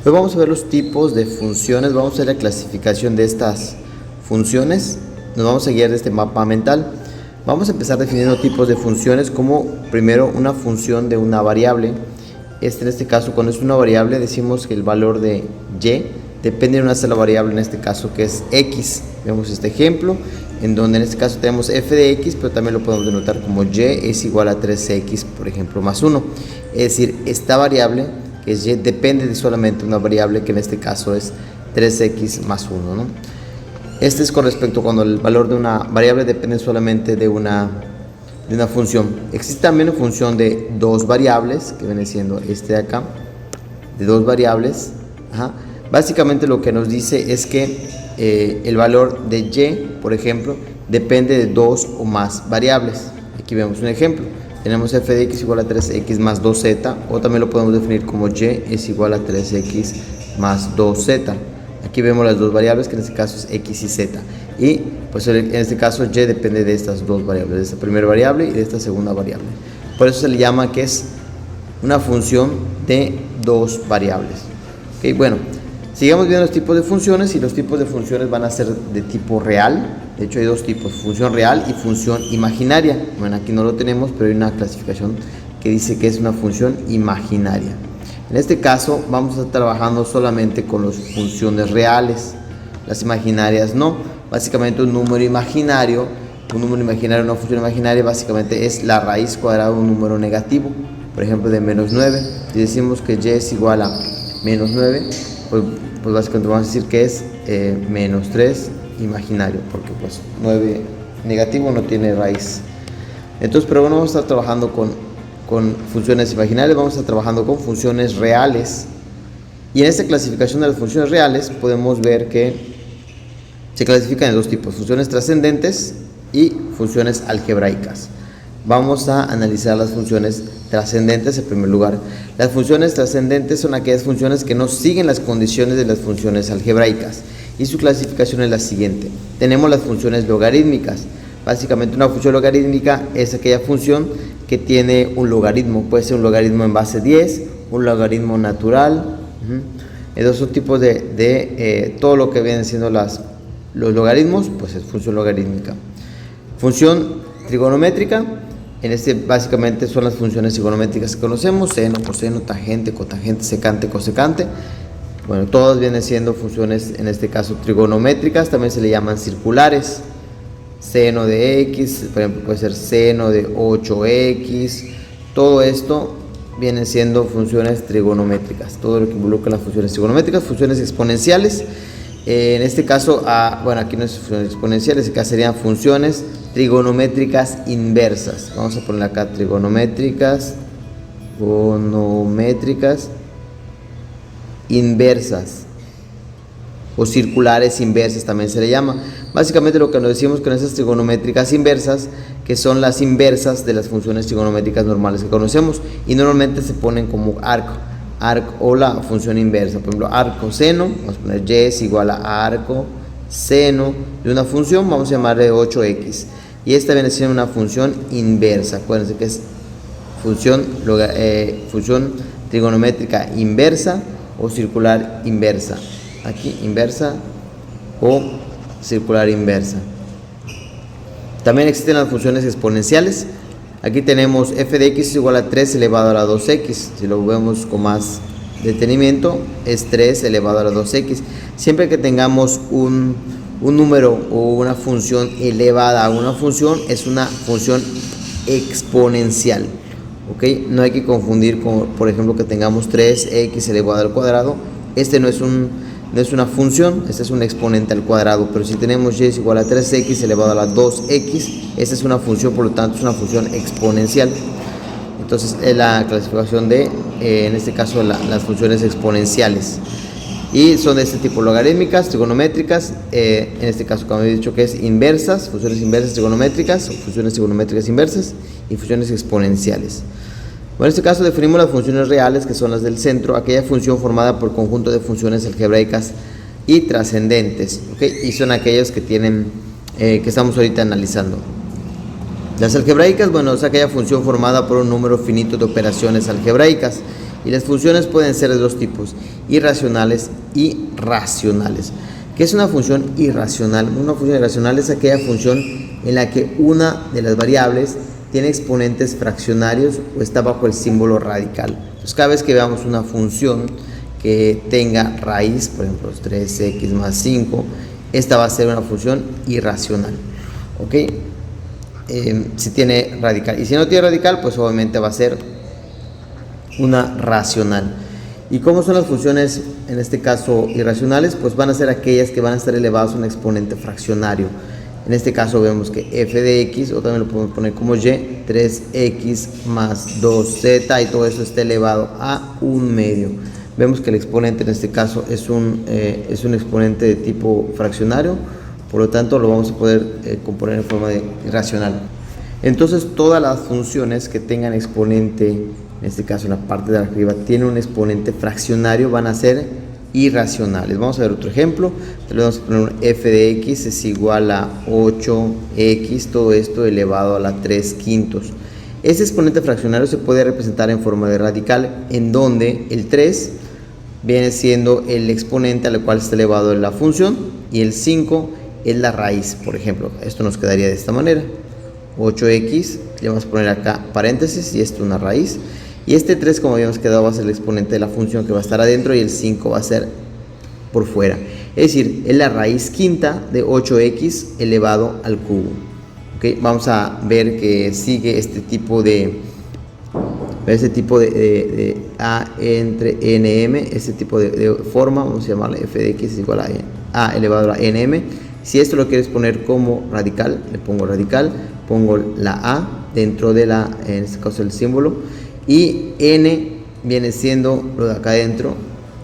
Hoy vamos a ver los tipos de funciones, vamos a ver la clasificación de estas funciones, nos vamos a guiar de este mapa mental. Vamos a empezar definiendo tipos de funciones como primero una función de una variable. En este caso, cuando es una variable, decimos que el valor de y depende de una sola variable, en este caso que es x. Vemos este ejemplo, en donde en este caso tenemos f de x, pero también lo podemos denotar como y es igual a 3x, por ejemplo, más 1. Es decir, esta variable, que es y, depende de solamente una variable, que en este caso es 3x más 1, ¿no? Este es con respecto a cuando el valor de una variable depende solamente de una función. Existe también una función de dos variables, que viene siendo este de acá, de dos variables. Básicamente lo que nos dice es que el valor de y, por ejemplo, depende de dos o más variables. Aquí vemos un ejemplo. Tenemos f de x igual a 3x más 2z, o también lo podemos definir como y es igual a 3x más 2z. Aquí vemos las dos variables, que en este caso es x y z. Y pues en este caso y depende de estas dos variables, de esta primera variable y de esta segunda variable. Por eso se le llama que es una función de dos variables. Bueno, sigamos viendo los tipos de funciones, y los tipos de funciones van a ser de tipo real. De hecho hay dos tipos, función real y función imaginaria. Bueno, aquí no lo tenemos, pero hay una clasificación que dice que es una función imaginaria. En este caso vamos a estar trabajando solamente con las funciones reales, las imaginarias no. Básicamente un número imaginario, una función imaginaria básicamente es la raíz cuadrada de un número negativo, por ejemplo de menos 9. Si decimos que y es igual a menos 9, pues básicamente vamos a decir que es menos 3 imaginario, porque pues 9 negativo no tiene raíz. Entonces, pero bueno, vamos a estar trabajando con funciones imaginarias, vamos a estar trabajando con funciones reales. Y en esta clasificación de las funciones reales podemos ver que se clasifican en dos tipos: funciones trascendentes y funciones algebraicas. Vamos a analizar las funciones trascendentes en primer lugar. Las funciones trascendentes son aquellas funciones que no siguen las condiciones de las funciones algebraicas, y su clasificación es la siguiente. Tenemos las funciones logarítmicas. Básicamente una función logarítmica es aquella función que tiene un logaritmo. Puede ser un logaritmo en base 10, un logaritmo natural. Esos son tipos de todo lo que vienen siendo los logaritmos, pues es función logarítmica. Función trigonométrica, básicamente son las funciones trigonométricas que conocemos: seno, coseno, tangente, cotangente, secante, cosecante. Bueno, todas vienen siendo funciones, en este caso trigonométricas. También se le llaman circulares. Seno de x, por ejemplo, puede ser seno de 8x. Todo esto vienen siendo funciones trigonométricas. Todo lo que involucra las funciones trigonométricas. Funciones exponenciales. En este caso, bueno, aquí no es funciones exponenciales, acá serían funciones trigonométricas inversas. Vamos a poner acá trigonométricas inversas, o circulares inversas también se le llama. Básicamente lo que nos decimos con esas trigonométricas inversas, que son las inversas de las funciones trigonométricas normales que conocemos, y normalmente se ponen como arco o la función inversa. Por ejemplo, arco seno, vamos a poner y es igual a arco seno de una función, vamos a llamarle 8x, y esta viene siendo una función inversa. Acuérdense que es función trigonométrica inversa o circular inversa. Aquí inversa o circular inversa. También existen las funciones exponenciales. Aquí tenemos f de x es igual a 3 elevado a la 2x. Si lo vemos con más detenimiento, es 3 elevado a la 2x. Siempre que tengamos un número o una función elevada a una función, es una función exponencial. No hay que confundir con, por ejemplo, que tengamos 3x elevado al cuadrado. No es una función, este es un exponente al cuadrado. Pero si tenemos y es igual a 3x elevado a la 2x, esta es una función, por lo tanto es una función exponencial. Entonces es la clasificación de, en este caso, las funciones exponenciales. Y son de este tipo: logarítmicas, trigonométricas, en este caso, como he dicho, que es inversas, funciones inversas trigonométricas, o funciones trigonométricas inversas, y funciones exponenciales. Bueno, en este caso definimos las funciones reales, que son las del centro, aquella función formada por conjunto de funciones algebraicas y trascendentes, y son aquellas que tienen, que estamos ahorita analizando. Las algebraicas, bueno, es aquella función formada por un número finito de operaciones algebraicas. Y las funciones pueden ser de dos tipos, irracionales y racionales. ¿Qué es una función irracional? Una función irracional es aquella función en la que una de las variables tiene exponentes fraccionarios o está bajo el símbolo radical. Entonces, cada vez que veamos una función que tenga raíz, por ejemplo 3x más 5, esta va a ser una función irracional, ¿ok? Si tiene radical, y si no tiene radical, pues obviamente va a ser una racional. ¿Y cómo son las funciones en este caso irracionales? Pues van a ser aquellas que van a estar elevadas a un exponente fraccionario. En este caso vemos que f de x, o también lo podemos poner como y, 3x más 2z, y todo eso está elevado a un medio. Vemos que el exponente en este caso es un exponente de tipo fraccionario, por lo tanto lo vamos a poder componer en forma de irracional. Entonces todas las funciones que tengan exponente, en este caso en la parte de arriba, tiene un exponente fraccionario, van a ser irracionales. Vamos a ver otro ejemplo. Le vamos a poner un f de x es igual a 8x, todo esto elevado a la 3/5. Este exponente fraccionario se puede representar en forma de radical, en donde el 3 viene siendo el exponente al cual está elevado la función y el 5 es la raíz. Por ejemplo, esto nos quedaría de esta manera: 8x, le vamos a poner acá paréntesis y esto una raíz, y este 3, como habíamos quedado, va a ser el exponente de la función que va a estar adentro, y el 5 va a ser por fuera, es decir, es la raíz quinta de 8x elevado al cubo. ¿Okay? Vamos a ver que sigue este tipo de a entre nm, este tipo de forma. Vamos a llamarle f de x es igual a elevado a nm. Si esto lo quieres poner como radical, le pongo radical, pongo la a dentro de en este caso el símbolo, y n viene siendo lo de acá adentro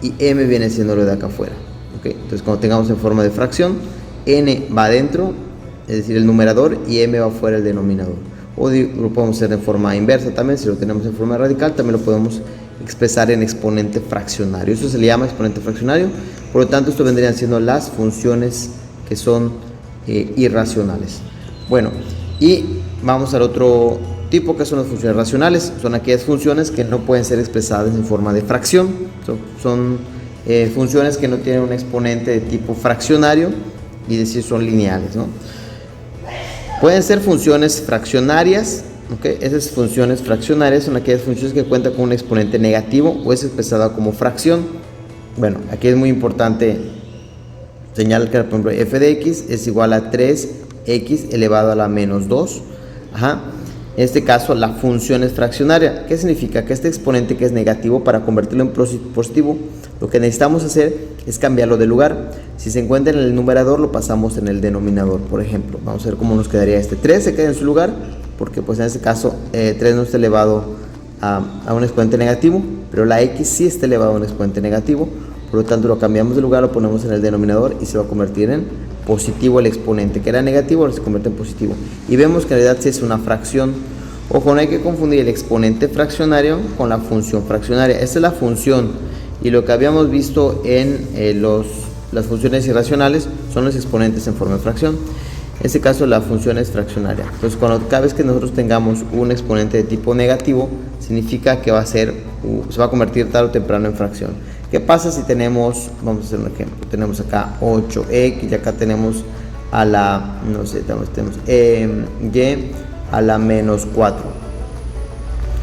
y m viene siendo lo de acá afuera. ¿Okay? Entonces, cuando tengamos en forma de fracción, n va adentro, es decir, el numerador, y m va afuera, el denominador. O lo podemos hacer en forma inversa también. Si lo tenemos en forma radical, también lo podemos expresar en exponente fraccionario. Eso se le llama exponente fraccionario. Por lo tanto, esto vendrían siendo las funciones que son irracionales. Bueno, y vamos al otro tipo, que son las funciones racionales. Son aquellas funciones que no pueden ser expresadas en forma de fracción. Son funciones que no tienen un exponente de tipo fraccionario, y decir son lineales, ¿no? Pueden ser funciones fraccionarias, ¿okay? Esas funciones fraccionarias son aquellas funciones que cuentan con un exponente negativo o es expresada como fracción. Bueno, aquí es muy importante señalar que, por ejemplo, f de x es igual a 3x elevado a la menos 2. En este caso la función es fraccionaria. ¿Qué significa? Que este exponente que es negativo, para convertirlo en positivo, lo que necesitamos hacer es cambiarlo de lugar. Si se encuentra en el numerador, lo pasamos en el denominador. Por ejemplo, vamos a ver cómo nos quedaría este. 3 se queda en su lugar, porque pues en este caso 3 no está elevado a un exponente negativo, pero la x sí está elevado a un exponente negativo. Por lo tanto, lo cambiamos de lugar, lo ponemos en el denominador y se va a convertir en positivo el exponente, que era negativo, ahora se convierte en positivo. Y vemos que en realidad sí es una fracción. Ojo, no hay que confundir el exponente fraccionario con la función fraccionaria. Esta es la función, y lo que habíamos visto en las funciones irracionales son los exponentes en forma de fracción. En este caso la función es fraccionaria. Entonces, cada vez que nosotros tengamos un exponente de tipo negativo, significa que se va a convertir tarde o temprano en fracción. ¿Qué pasa si tenemos, vamos a hacer un ejemplo, tenemos acá 8x y acá tenemos a la, no sé, tenemos y a la menos 4?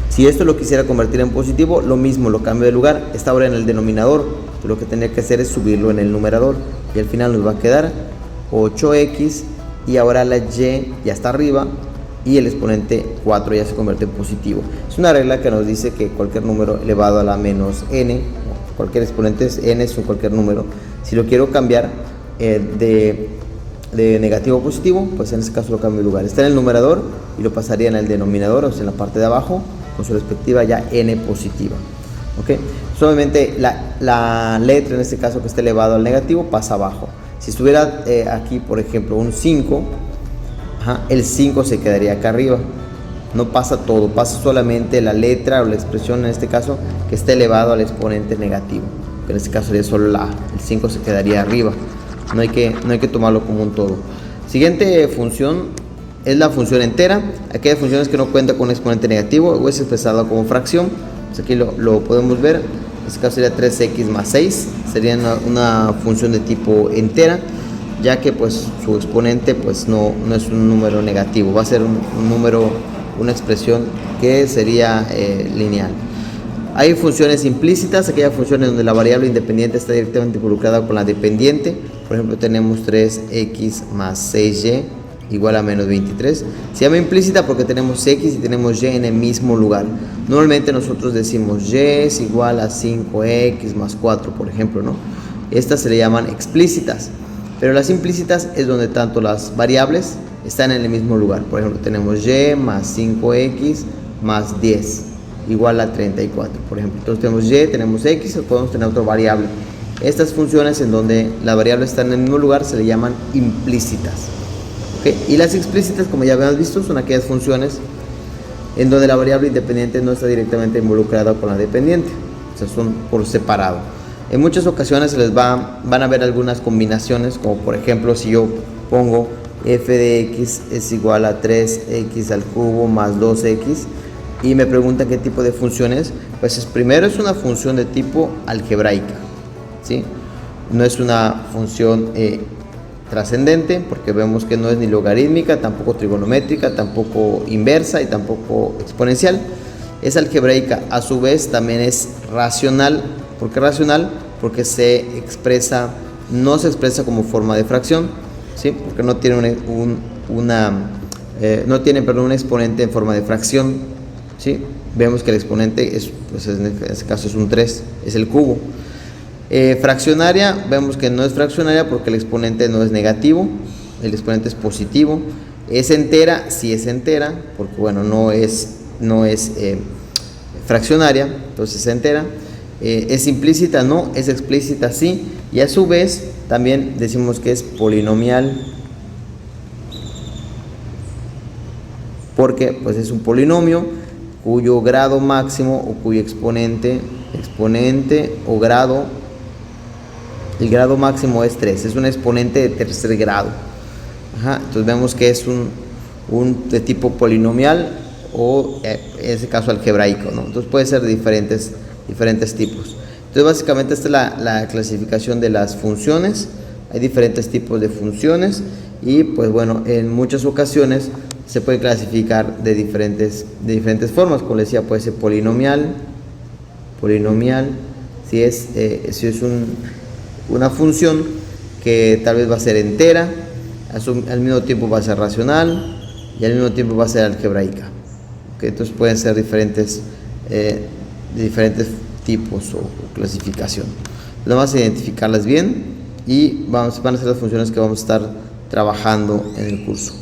Si esto lo quisiera convertir en positivo, lo mismo, lo cambio de lugar. Está ahora en el denominador, lo que tendría que hacer es subirlo en el numerador, y al final nos va a quedar 8x, y ahora la y ya está arriba y el exponente 4 ya se convierte en positivo. Es una regla que nos dice que cualquier número elevado a la menos n, cualquier exponente es n, es cualquier número. Si lo quiero cambiar de negativo a positivo, pues en este caso lo cambio de lugar. Está en el numerador y lo pasaría en el denominador, o sea en la parte de abajo, con su respectiva ya n positiva. ¿Okay? Solamente la letra, en este caso que está elevado al negativo, pasa abajo. Si estuviera aquí, por ejemplo, un 5, el 5 se quedaría acá arriba. No pasa todo, pasa solamente la letra o la expresión, en este caso, que está elevado al exponente negativo. En este caso sería solo la A. El 5 se quedaría arriba. No hay que tomarlo como un todo. Siguiente función es la función entera. Aquellas funciones que no cuentan con un exponente negativo o es expresada como fracción. Pues aquí lo podemos ver. En este caso sería 3x más 6, sería una función de tipo entera, ya que pues su exponente pues no es un número negativo, va a ser un número, una expresión que sería lineal. Hay funciones implícitas, aquellas funciones donde la variable independiente está directamente involucrada con la dependiente. Por ejemplo, tenemos 3x más 6y igual a menos 23. Se llama implícita porque tenemos x y tenemos y en el mismo lugar. Normalmente nosotros decimos y es igual a 5x más 4, por ejemplo, ¿no? Estas se le llaman explícitas. Pero las implícitas es donde tanto las variables están en el mismo lugar. Por ejemplo, tenemos y más 5x más 10 igual a 34, por ejemplo. Entonces tenemos y, tenemos x, o podemos tener otra variable. Estas funciones en donde las variables están en el mismo lugar se le llaman implícitas. ¿Okay? Y las explícitas, como ya habíamos visto, son aquellas funciones en donde la variable independiente no está directamente involucrada con la dependiente, o sea, son por separado. En muchas ocasiones se les van a ver algunas combinaciones, como por ejemplo si yo pongo f de x es igual a 3x al cubo más 2x y me preguntan qué tipo de función es, pues primero es una función de tipo algebraica, ¿sí? No es una función trascendente, porque vemos que no es ni logarítmica, tampoco trigonométrica, tampoco inversa y tampoco exponencial. Es algebraica, a su vez también es racional. ¿Por qué racional? Porque no se expresa como forma de fracción, ¿sí? Porque no tiene un exponente en forma de fracción, ¿sí? Vemos que el exponente pues en este caso es un 3, es el cubo. Fraccionaria, vemos que no es fraccionaria porque el exponente no es negativo, el exponente es positivo. Es entera, sí es entera, porque bueno, no es fraccionaria, entonces es entera. Es implícita, no, es explícita, sí, y a su vez también decimos que es polinomial, porque pues es un polinomio cuyo grado máximo o cuyo exponente o grado, el grado máximo es 3, es un exponente de tercer grado. Entonces vemos que es un de tipo polinomial o en ese caso algebraico, ¿no? Entonces puede ser de diferentes tipos. Entonces básicamente esta es la clasificación de las funciones. Hay diferentes tipos de funciones y pues bueno, en muchas ocasiones se puede clasificar de diferentes formas. Como les decía, puede ser polinomial, si es una función que tal vez va a ser entera, al mismo tiempo va a ser racional y al mismo tiempo va a ser algebraica. ¿Okay? Entonces pueden ser diferentes tipos o clasificación. Vamos a identificarlas bien y van a ser las funciones que vamos a estar trabajando en el curso.